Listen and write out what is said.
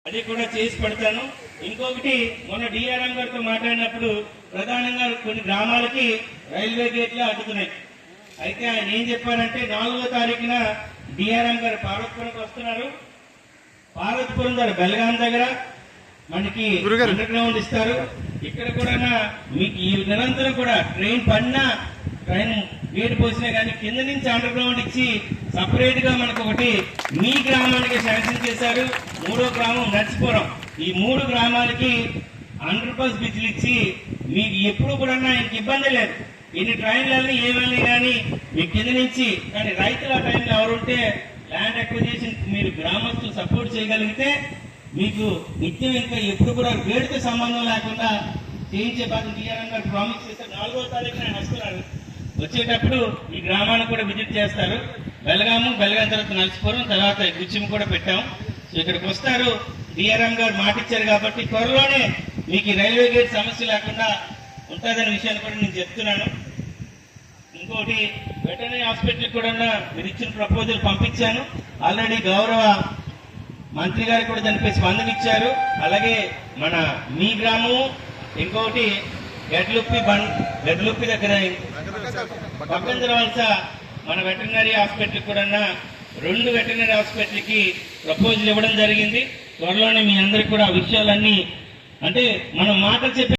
అది కూడా చేసి పెడతాను. ఇంకొకటి మొన్న డిఆర్ఎం గారితో మాట్లాడినప్పుడు ప్రధానంగా కొన్ని గ్రామాలకి రైల్వే గేట్లు అడ్డుతున్నాయి. అయితే ఆయన ఏం చెప్పారంటే 4వ తారీఖున డిఆర్ఎం గారు పార్వతీపురంకి వస్తున్నారు. పార్వతీపురం దగ్గర బెల్గాం దగ్గర మనకి అండర్ గ్రౌండ్ ఇస్తారు. ఇక్కడ కూడా మీకు ఈ నిరంతరం కూడా ట్రైన్ పడినా ట్రైన్ గేట్ పోసినా కానీ కింద నుంచి అండర్ గ్రౌండ్ ఇచ్చి సపరేట్ గా మనకు ఒకటి మీ గ్రామానికి శాంక్షన్ చేశారు. 3వ గ్రామం నర్సిపురం. ఈ 3 గ్రామాలకి అండర్ పాస్ బ్రిడ్జ్లు ఇచ్చి మీకు ఎప్పుడు కూడా ఇంక ఇబ్బంది లేదు. ఎన్ని ట్రైన్లన్నీ ఏమని కానీ మీ కింద నుంచి కానీ రైతుల టైంలో ఎవరుంటే ల్యాండ్ అక్విజిషన్ మీరు గ్రామస్తులు సపోర్ట్ చేయగలిగితే మీకు నిత్యం ఇంకా ఎప్పుడు కూడా వేడితో సంబంధం లేకుండా చేయించే బాధ్యత డిఆర్ఎం గారు ప్రామిస్ చేస్తారు. 4వ తారీఖున ఆయన వస్తున్నారు. వచ్చేటప్పుడు ఈ గ్రామాన్ని కూడా విజిట్ చేస్తారు. బెల్గాం తర్వాత నర్సిపురం తర్వాత గుచ్చిం కూడా పెట్టాం. సో ఇక్కడికి వస్తారు. డిఆర్ఎం గారు మాట ఇచ్చారు కాబట్టి త్వరలోనే మీకు ఈ రైల్వే గేట్ సమస్య లేకుండా ఉంటుందనే విషయాన్ని కూడా నేను చెప్తున్నాను. ఇంకోటి వెటర్నరీ హాస్పిటల్ కూడా మీరు ఇచ్చిన ప్రపోజల్ పంపించాను. ఆల్రెడీ గౌరవ మంత్రి గారు కూడా దానిపై స్పందన ఇచ్చారు. అలాగే మన మీ గ్రామము ఇంకొకటి గడ్లుప్పి దగ్గర పక్కంజరవలస మన వెటర్నరీ హాస్పిటల్ కూడా 2 వెటర్నరీ హాస్పిటల్ కి ప్రపోజల్ ఇవ్వడం జరిగింది. త్వరలోనే మీ అందరికి కూడా ఆ విషయాలన్నీ అంటే మనం మాటలు చెప్పి